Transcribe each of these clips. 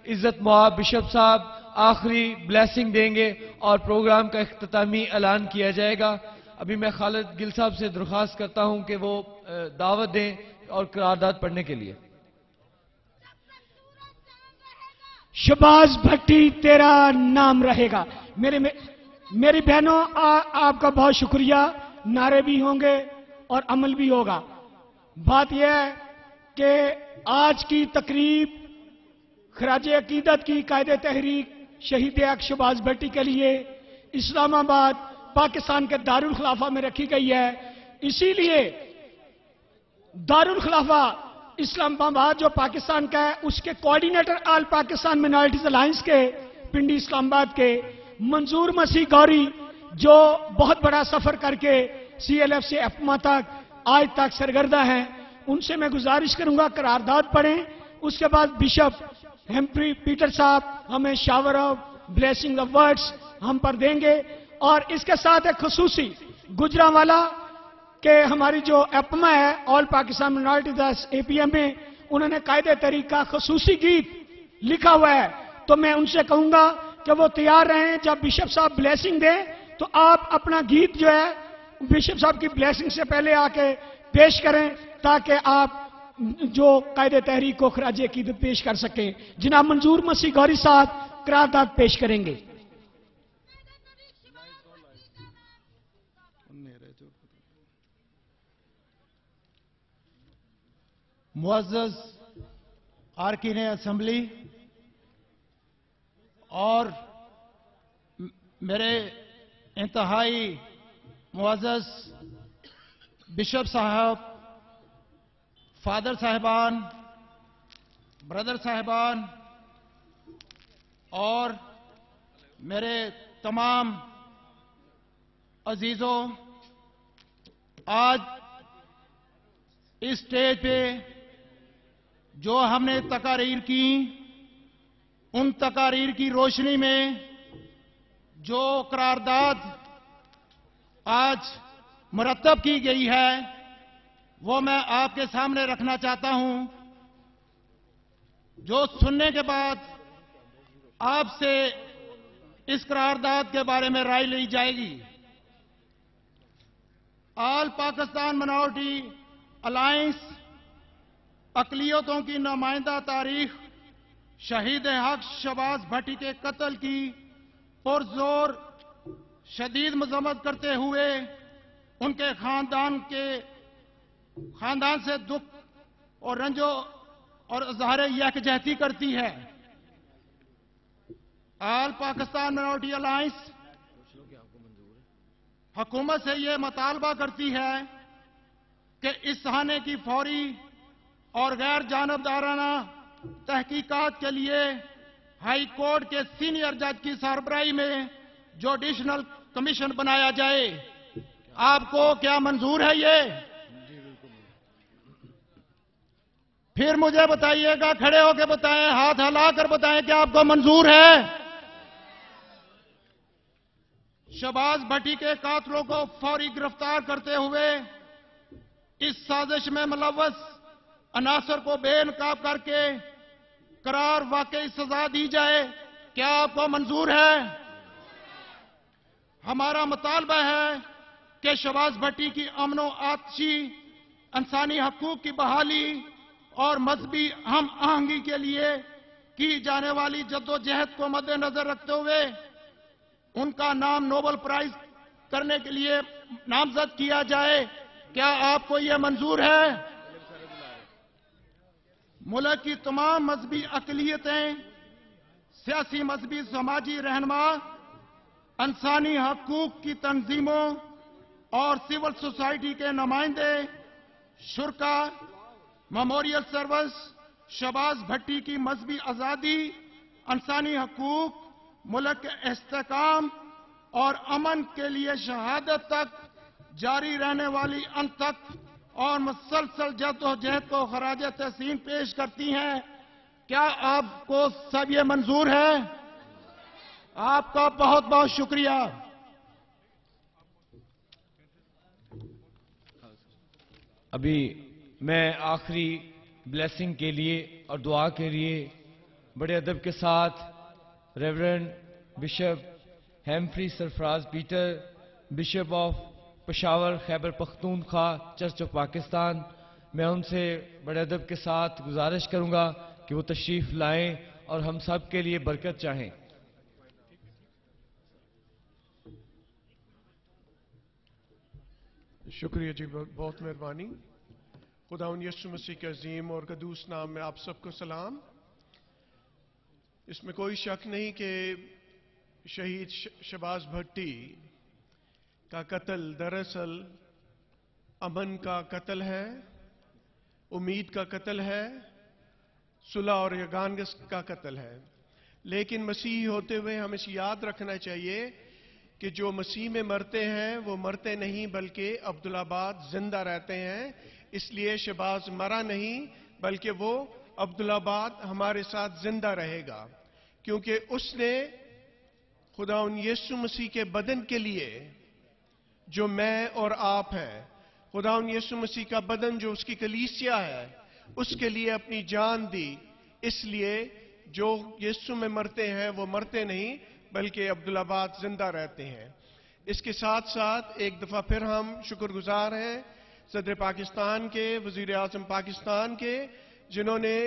عزت مآب بشپ صاحب آخری بلیسنگ دیں گے اور پروگرام کا اختتامی اعلان کیا جائے گا۔ ابھی میں خالد گل صاحب سے درخواست کرتا ہوں کہ وہ دعوت دیں اور قرارداد پڑھنے کے لیے۔ شہباز بھٹی تیرا نام رہے گا۔ میری بہنوں آپ کا بہت شکریہ۔ نعرے بھی ہوں گے اور عمل بھی ہوگا۔ بات یہ ہے کہ آج کی تقریب خراج عقیدت کی قائد تحریک شہید ایک شہباز بھٹی کے لیے اسلام آباد پاکستان کے دارالخلافہ میں رکھی گئی ہے۔ اسی لیے دارالخلافہ اسلام آباد جو پاکستان کا ہے اس کے کوارڈینیٹر آل پاکستان مائنارٹیز الائنس کے پنڈی اسلام آباد کے منظور مسیح گوری جو بہت بڑا سفر کر کے سی ایل ایف سے ایفما تک آج تک سرگردہ ہیں، ان سے میں گزارش کروں گا قرارداد پڑھیں۔ اس کے بعد بشپ ہیمفری پیٹر صاحب ہمیں shower of blessing of words ہم پر دیں گے، اور اس کے ساتھ ایک خصوصی گجرانوالا کہ ہماری جو ایپما ہے آل پاکستان مائنارٹیز اے پی ایم میں انہوں نے قائد تحریک کا خصوصی گیت لکھا ہوا ہے، تو میں ان سے کہوں گا کہ وہ تیار رہیں۔ جب بشپ صاحب بلیسنگ دیں تو آپ اپنا گیت جو ہے بشپ صاحب کی بلیسنگ سے پہلے آ کے پیش کریں تاکہ آپ جو قائد تحریک کو خراج عقیدت پیش کر سکیں۔ جناب منظور مسیح گوری صاحب قرارداد پیش کریں گے۔ معزز ارکین اسمبلی اور میرے انتہائی معزز بشپ صاحب، فادر صاحبان، بردر صاحبان اور میرے تمام عزیزوں، آج اس اسٹیج پہ جو ہم نے تقاریر کی، ان تقاریر کی روشنی میں جو قرارداد آج مرتب کی گئی ہے وہ میں آپ کے سامنے رکھنا چاہتا ہوں، جو سننے کے بعد آپ سے اس قرارداد کے بارے میں رائے لی جائے گی۔ آل پاکستان مائنارٹی الائنس اقلیتوں کی نمائندہ تاریخ شہید حق شہباز بھٹی کے قتل کی پرزور شدید مذمت کرتے ہوئے ان کے خاندان سے دکھ اور رنجو اور اظہار یکجہتی کرتی ہے۔ آل پاکستان مائنارٹی الائنس حکومت سے یہ مطالبہ کرتی ہے کہ اس تھانے کی فوری اور غیر جانبدارانہ تحقیقات کے لیے ہائی کورٹ کے سینئر جج کی سربراہی میں جوڈیشنل کمیشن بنایا جائے۔ آپ کو کیا منظور ہے یہ؟ پھر مجھے بتائیے گا، کھڑے ہو کے بتائیں، ہاتھ ہلا کر بتائیں کہ آپ کو منظور ہے؟ شہباز بھٹی کے قاتلوں کو فوری گرفتار کرتے ہوئے اس سازش میں ملوث عناصر کو بے نقاب کر کے قرار واقعی سزا دی جائے۔ کیا آپ کو منظور ہے؟ ہمارا مطالبہ ہے کہ شہباز بھٹی کی امن و آتشی، انسانی حقوق کی بحالی اور مذہبی ہم آہنگی کے لیے کی جانے والی جدوجہد کو مد نظر رکھتے ہوئے ان کا نام نوبل پرائز کرنے کے لیے نامزد کیا جائے۔ کیا آپ کو یہ منظور ہے؟ ملک کی تمام مذہبی اقلیتیں، سیاسی مذہبی سماجی رہنما، انسانی حقوق کی تنظیموں اور سول سوسائٹی کے نمائندے، شرکا، میموریل سروس، شہباز بھٹی کی مذہبی آزادی، انسانی حقوق، ملک کے استحکام اور امن کے لیے شہادت تک جاری رہنے والی انتھک اور مسلسل جدوجہد کو خراج تحسین پیش کرتی ہیں۔ کیا آپ کو سب یہ منظور ہے؟ آپ کا بہت بہت شکریہ۔ ابھی میں آخری بلیسنگ کے لیے اور دعا کے لیے बड़े अदब के साथ reverend bishop Humphrey Sarfaraz Peter, bishop of Peshawar Khyber Pakhtunkhwa church of Pakistan, मैं उनसे बड़े अदब के साथ गुजारिश करूंगा कि वो तशरीफ लाएं और हम सब के लिए बरकत चाहें। शुक्रिया जी, बहुत मेहरबानी। खुदावंद यीशु मसीह के अजीम और कदूस नाम में आप सबको सलाम। इसमें कोई शक नहीं कि शहीद शहबाज भट्टी का कत्ल दरअसल अमन का कत्ल है, उम्मीद का कत्ल है, सुलह और यगान का कत्ल है। लेकिन मसीही होते हुए हमें याद रखना चाहिए कि जो मसीह में मरते हैं वो मरते नहीं बल्कि अब्दुल्लाबाद जिंदा रहते हैं। इसलिए शहबाज मरा नहीं बल्कि वो अब्दुल्लाबाद हमारे साथ जिंदा रहेगा, क्योंकि उसने खुदावंद यीशु मसीह के बदन के लिए, जो मैं और आप हैं, खुदावंद यीशु मसीह का बदन जो उसकी कलीसिया है, उसके लिए अपनी जान दी। इसलिए जो यीशु में मरते हैं वो मरते नहीं बल्कि अब्दुल्लाबाद जिंदा रहते हैं। इसके साथ साथ एक दफा फिर हम शुक्रगुजार हैं सदर पाकिस्तान के, वजीर आजम पाकिस्तान के, जिन्होंने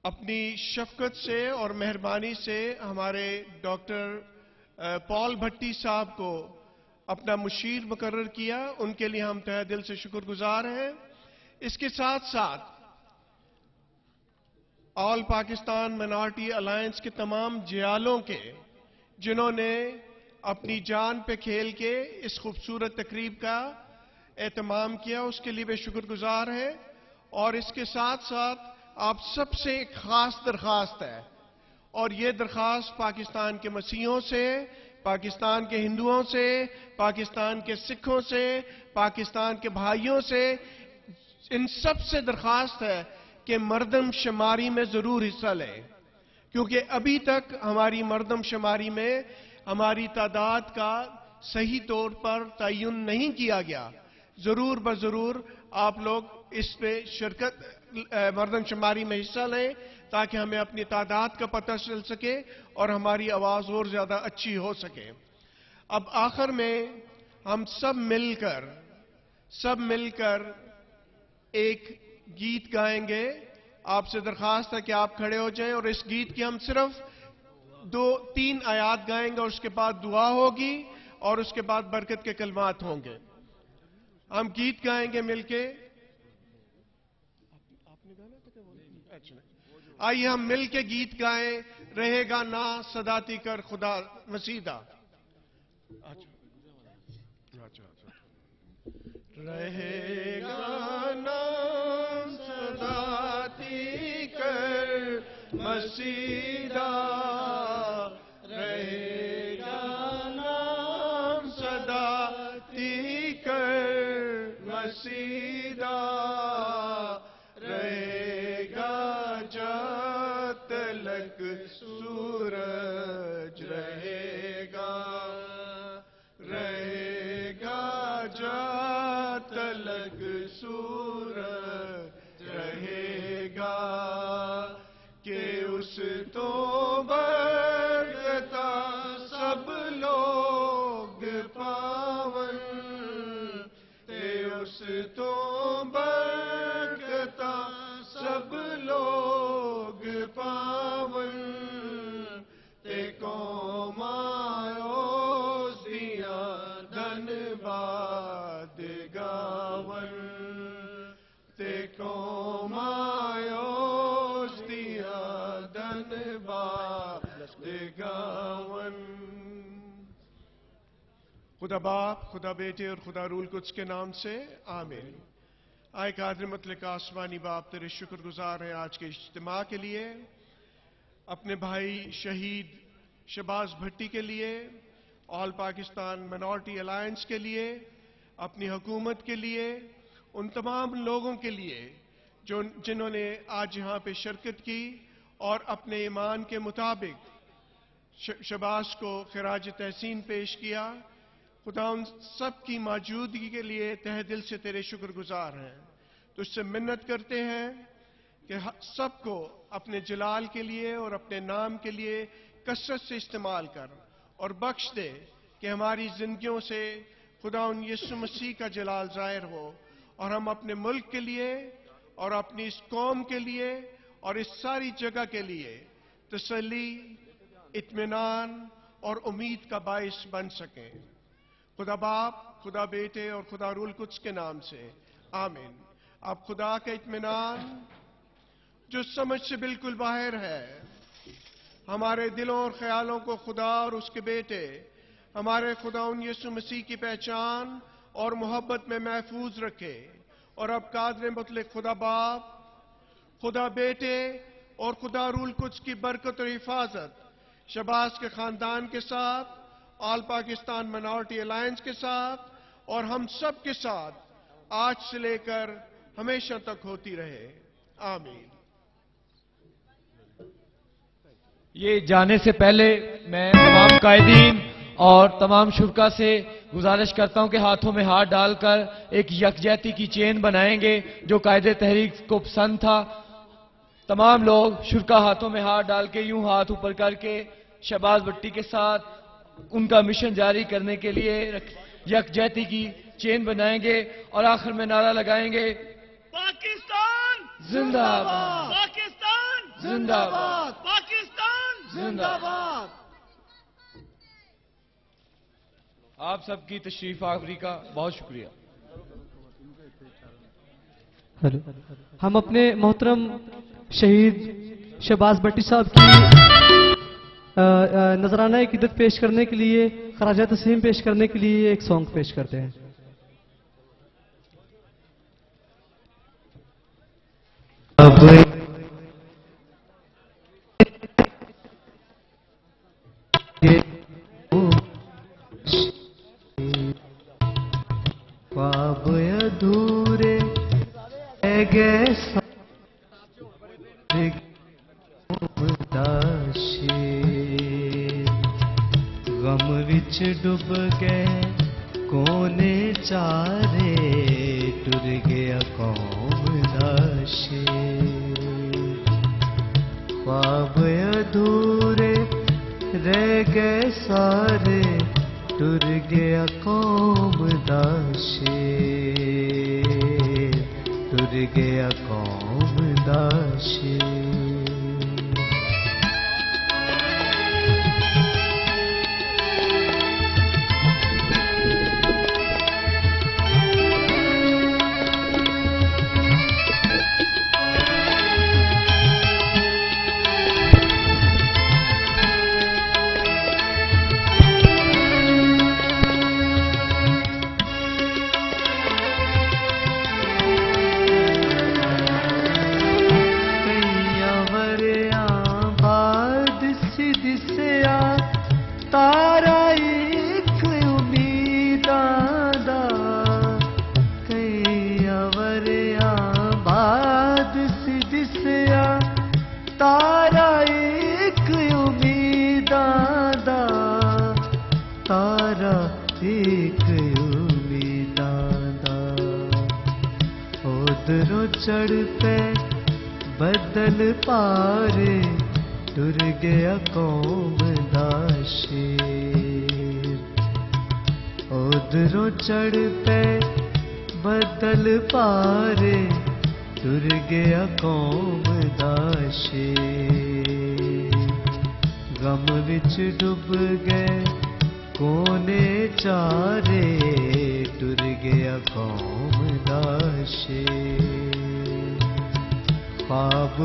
अपनी शफकत से और मेहरबानी से हमारे डॉक्टर पॉल भट्टी साहब को अपना मुशीर मुकर्रर किया। उनके लिए हम तहे दिल से शुक्रगुजार हैं। इसके साथ साथ ऑल पाकिस्तान माइनॉरिटी अलायंस के तमाम जियालों के, जिन्होंने अपनी जान पे खेल के इस खूबसूरत तकरीब का एहतमाम किया, उसके लिए भी शुक्रगुजार हैं। और इसके साथ साथ आप सबसे एक खास दरख्वास्त है, और ये दरख्वास्त पाकिस्तान के मसीहों से, पाकिस्तान के हिंदुओं से, पाकिस्तान के सिखों से, पाकिस्तान के भाइयों से, इन सब से दरख्वास्त है कि मर्दम शुमारी में जरूर हिस्सा लें, क्योंकि अभी तक हमारी मर्दम शुमारी में हमारी तादाद का सही तौर पर तयन नहीं किया गया। जरूर बजरूर आप लोग इस पे शिरकत मर्दम शुमारी में हिस्सा लें, ताकि हमें अपनी तादाद का पता चल सके और हमारी आवाज और ज्यादा अच्छी हो सके। अब आखिर में हम सब मिलकर एक गीत गाएंगे। आपसे दरखास्त है कि आप खड़े हो जाएं और इस गीत की हम सिर्फ 2-3 आयात गाएंगे और उसके बाद दुआ होगी और उसके बाद बरकत के कलमात होंगे। हम गीत गाएंगे मिलके। आइए हम मिलके गीत गाएं, रहेगा ना सदाती कर खुदा मसीदा। रहेगा ना सदाती कर मसीदा, रहेगा नाम सदाती कर मसीदा, रहेगा जब तलक सूरज रहेगा, रहेगा जब तलक सूरज रहेगा, कि उस तो बरकता सब लोग पावन, ते उस तो बरकता सब लोग पावन, ते कौम आयोस दिया धनबाद गावन, ते कौम आयोस दिया धनबाद गावन। खुदा बाप, खुदा बेटे और खुदा रूल कुद्स के नाम से आमीन। आए कादिर मुतलक आसमानी बाप, तेरे शुक्रगुजार हैं आज के इज्तिमा के लिए, अपने भाई शहीद शहबाज भट्टी के लिए, ऑल पाकिस्तान माइनॉरिटी अलायंस के लिए, अपनी हुकूमत के लिए, उन तमाम लोगों के लिए जो जिन्होंने आज यहां पे शिरकत की और अपने ईमान के मुताबिक शहबाज को खिराज तहसीन पेश किया। खुदा उन सब की मौजूदगी के लिए तहे दिल से तेरे शुक्रगुजार हैं। तुझसे मिन्नत करते हैं کہ सबको अपने जलाल के लिए और अपने नाम के लिए कसरत से इस्तेमाल कर और बख्श दे कि हमारी जिंदगियों से खुदा उन यीशु मसीह का जलाल ज़ाहिर हो और हम अपने मुल्क के लिए और अपनी इस कौम के लिए और इस सारी जगह के लिए तसल्ली, इत्मीनान और उम्मीद का बाइस बन सकें। खुदा बाप, खुदा बेटे और खुदा रूल कुद्स के नाम से आमीन। अब खुदा का इत्मीनान जो समझ से बिल्कुल बाहर है, हमारे दिलों और ख्यालों को खुदा और उसके बेटे हमारे खुदा उन यीशु मसीह की पहचान और मोहब्बत में महफूज रखे। और अब कादर मुतलक खुदा बाप, खुदा बेटे और खुदा रूल कुद्स की बरकत और हिफाजत शहबाज के खानदान के साथ, ऑल पाकिस्तान माइनॉरिटी अलायंस के साथ और हम सब के साथ आज से लेकर हमेशा तक होती रहे। आमीन। ये जाने से पहले मैं तमाम कायदीन और तमाम शुरका से गुजारिश करता हूं कि हाथों में हाथ डालकर एक यकजहती की चेन बनाएंगे जो कायदे तहरीक को पसंद था। तमाम लोग शुरका हाथों में हाथ डाल के यूं हाथ ऊपर करके शहबाज भट्टी के साथ उनका मिशन जारी करने के लिए यकजहती की चेन बनाएंगे और आखिर में नारा लगाएंगे, पाकिस्तान जिंदाबाद, पाकिस्तान जिंदाबाद, पाकिस्तान जिंदाबाद। आप सबकी तशरीफ आवरी का बहुत शुक्रिया। हम अपने मोहतरम शहीद शहबाज भट्टी साहब की नजराना इक़्क़त पेश करने के लिए, खराज तस्लीम पेश करने के लिए एक सॉन्ग पेश करते हैं। ख्वाब अधूरे रह गए गम विच डुब गए कोने चारे, टुर गया कौम दा शेर। ख्वाब अधूरे रह गए सारे, टुर गया कौम दा शेर, टुर गया कौम दा शेर। तारा एक उम्मीदां दा, कई अवरियां बाद सी दिसया तारा एक उम्मीदां दा, तारा एक उम्मीदां दा। उधरों चढ़ पे बदल पारे, टुर गया कौम दा शेर। उधरों चढ़ पे बदल पारे, टुर गया कौम दा शेर। गम विच डुब गए कोने चारे, टुर गया कौम दा शेर। ख्वाब